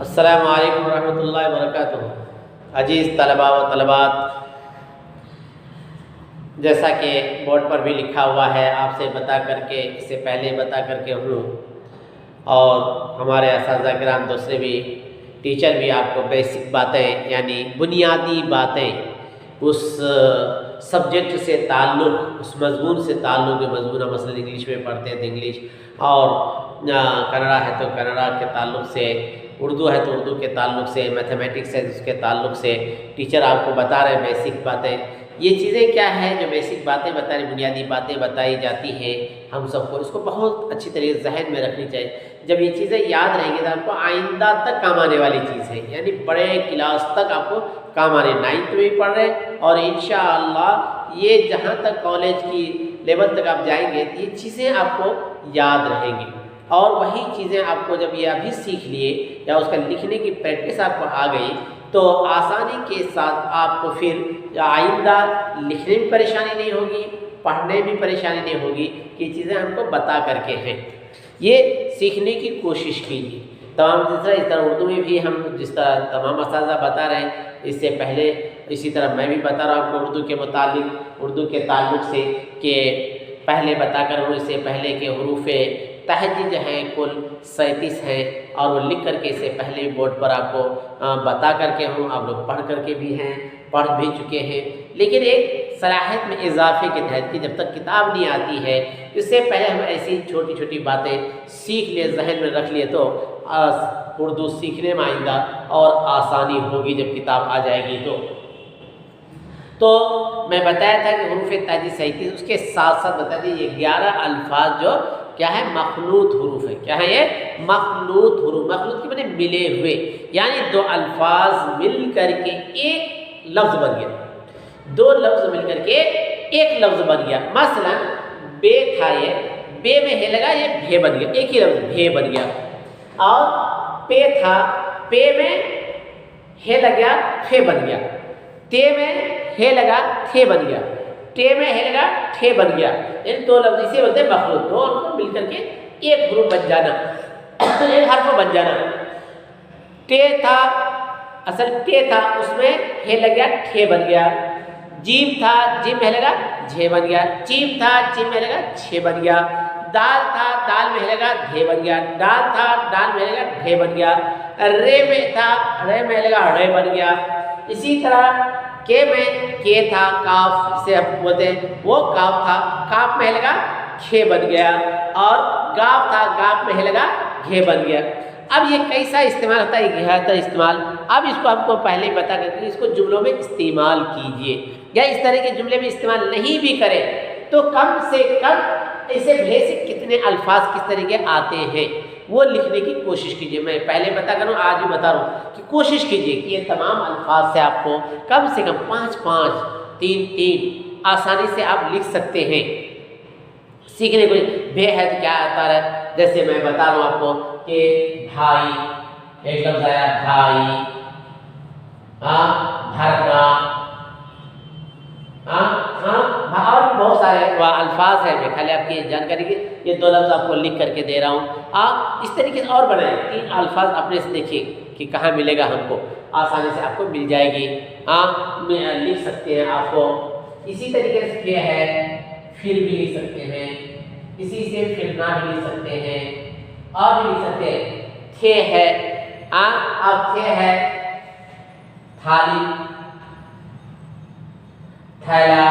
السلام علیکم ورحمۃ اللہ وبرکاتہ۔ عزیز طلباء و طلبات، جیسا کہ بورڈ پر بھی لکھا ہوا ہے، آپ سے بتا کر کے اس سے پہلے بتا کر کے ہوں اور ہمارے اساتذہ کرام دوسرے بھی ٹیچر بھی آپ کو بیسک باتیں یعنی بنیادی باتیں اس سبجیکٹ سے تعلق، اس مضمون سے تعلق، جو مضمون مثلا انگلش میں پڑھتے ہیں تو انگلش، اور کنڑا ہے تو کنڑا کے تعلق سے، اردو ہے تو اردو کے تعلق سے، میتھمیٹکس ہے اس کے تعلق سے ٹیچر آپ کو بتا رہے ہیں بیسک باتیں۔ یہ چیزیں کیا ہیں جو بیسک باتیں بتا رہی، بنیادی باتیں بتائی جاتی ہیں ہم سب کو، اس کو بہت اچھی طریقے سے ذہن میں رکھنی چاہیے۔ جب یہ چیزیں یاد رہیں گی تو آپ کو آئندہ تک کام آنے والی چیز ہے، یعنی بڑے کلاس تک آپ کو کام آنے، 9th میں بھی پڑھ رہے ہیں اور انشاءاللہ یہ جہاں تک کالج کی لیول تک آپ جائیں گے یہ چیزیں آپ کو یاد رہیں گی، اور وہی چیزیں آپ کو جب یہ ابھی سیکھ لیے یا اس کا لکھنے کی پریکٹس آپ کو آ گئی تو آسانی کے ساتھ آپ کو پھر آئندہ لکھنے میں پریشانی نہیں ہوگی، پڑھنے میں پریشانی نہیں ہوگی کہ یہ چیزیں ہم کو بتا کر کے ہیں۔ یہ سیکھنے کی کوشش کیجیے تمام، اس طرح اردو میں بھی ہم جس طرح تمام اساتذہ بتا رہے ہیں اس سے پہلے، اسی طرح میں بھی بتا رہا ہوں آپ کو اردو کے متعلق، اردو کے تعلق سے کہ پہلے بتا کر ہوں اس سے پہلے کہ حروف تہجد ہیں کل 37 ہیں، اور وہ لکھ کر کے اس سے پہلے بورڈ پر آپ کو بتا کر کے ہوں، آپ لوگ پڑھ کر کے بھی ہیں، پڑھ بھی چکے ہیں، لیکن ایک صلاحیت میں اضافے کے تحت کہ جب تک کتاب نہیں آتی ہے اس سے پہلے ہم ایسی چھوٹی چھوٹی باتیں سیکھ لیے، ذہن میں رکھ لیے تو اردو سیکھنے میں آئندہ اور آسانی ہوگی جب کتاب آ جائے گی تو میں بتایا تھا کہ حروف تہجد 37، اس کے ساتھ ساتھ بتا دیے یہ 11 الفاظ جو کیا ہے مخلوط حروف ہے۔ کیا ہے یہ مخلوط حروف؟ مخلوط کے معنی ملے ہوئے، یعنی دو الفاظ مل کر کے ایک لفظ بن گیا، دو لفظ مل کر کے ایک لفظ بن گیا۔ مثلا بے تھا، یہ بے میں ہے لگا، یہ بھے بن گیا، ایک ہی لفظ بھے بن گیا، اور پے تھا، پے میں ہے لگ گیا، پھے بن گیا، تے میں ہے لگا، تھے بن گیا، ٹے میں ہے لگا، ٹھے بن گیا، یعنی دو لفظ اسے بولتے ہیں مخلوط، دو کو مل کر کے ایک حروف بن جانا، ایک حرف بن جانا۔ ٹے تھا، اصل ٹے تھا، اس میں ہے لگ گیا، ٹھے بن گیا۔ جیم تھا، جیم میں ہے لگا، جھے بن گیا۔ چیم تھا، چیم میں ہے لگا، چھے بن گیا۔ دال تھا، دال میں ہے لگا، دھے بن گیا۔ ڈال تھا، ڈال میں ہے لگا، ڈھے بن گیا۔ رے میں تھا، رے میں ہے لگا، رے بن گیا۔ اسی طرح کے میں کے تھا، کاف سے ہم بولتے ہیں وہ کاف تھا، کاف میں ہے لگا، کھے بن گیا، اور گاف تھا، گاف میں ہے لگا، گھے بن گیا۔ اب یہ کیسا استعمال ہوتا ہے، گہراتا استعمال، اب اس کو آپ کو پہلے ہی بتا کر کے اس کو جملوں میں استعمال کیجئے، یا اس طرح کے جملے میں استعمال نہیں بھی کریں تو کم سے کم ایسے بیسک کتنے الفاظ کس طرح کے آتے ہیں وہ لکھنے کی کوشش کیجئے۔ میں پہلے بتا کر ہوں، آج بھی بتا رہا ہوں کہ کوشش کیجئے کہ یہ تمام الفاظ سے آپ کو کم سے کم 5 3 آسانی سے آپ لکھ سکتے ہیں۔ سیکھنے کو بے ہے تو کیا آتا ہے، جیسے میں بتا رہا ہوں آپ کو کہ بھائی، ایک لفظ آیا بھائی، بھرنا، اور بہت سارے الفاظ ہیں، میں خالی آپ کی جانکاری کی یہ 2 لفظ آپ کو لکھ کر کے دے رہا ہوں۔ آپ اس طریقے سے اور بنائیں، 3 الفاظ اپنے سے دیکھیے کہ کہاں ملے گا، ہم کو آسانی سے آپ کو مل جائے گی، لکھ سکتے ہیں آپ کو۔ اسی طریقے سے یہ ہے پھر بھی لکھ سکتے ہیں، اسی سے پھرنا بھی لکھ سکتے ہیں، اور بھی لکھ سکتے ہیں۔ تھے ہے، اب تھے ہے تھالی، تھیلا،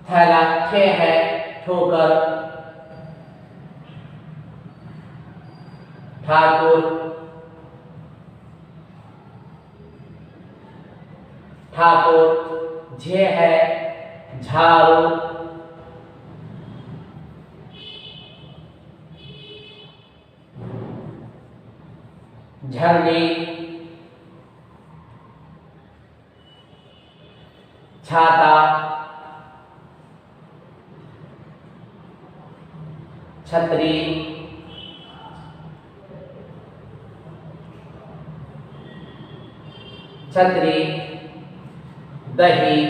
تھیلا، ٹھے ہے ٹھوکر، ٹھاکر، ٹھاکر، جھے ہے جھاڑو، جھرنی، چھاتا، چھتری، چھتری، دہی،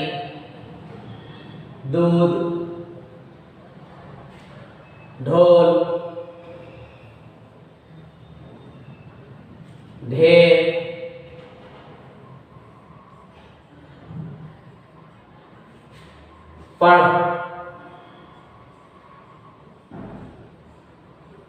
دودھ، ڈھول،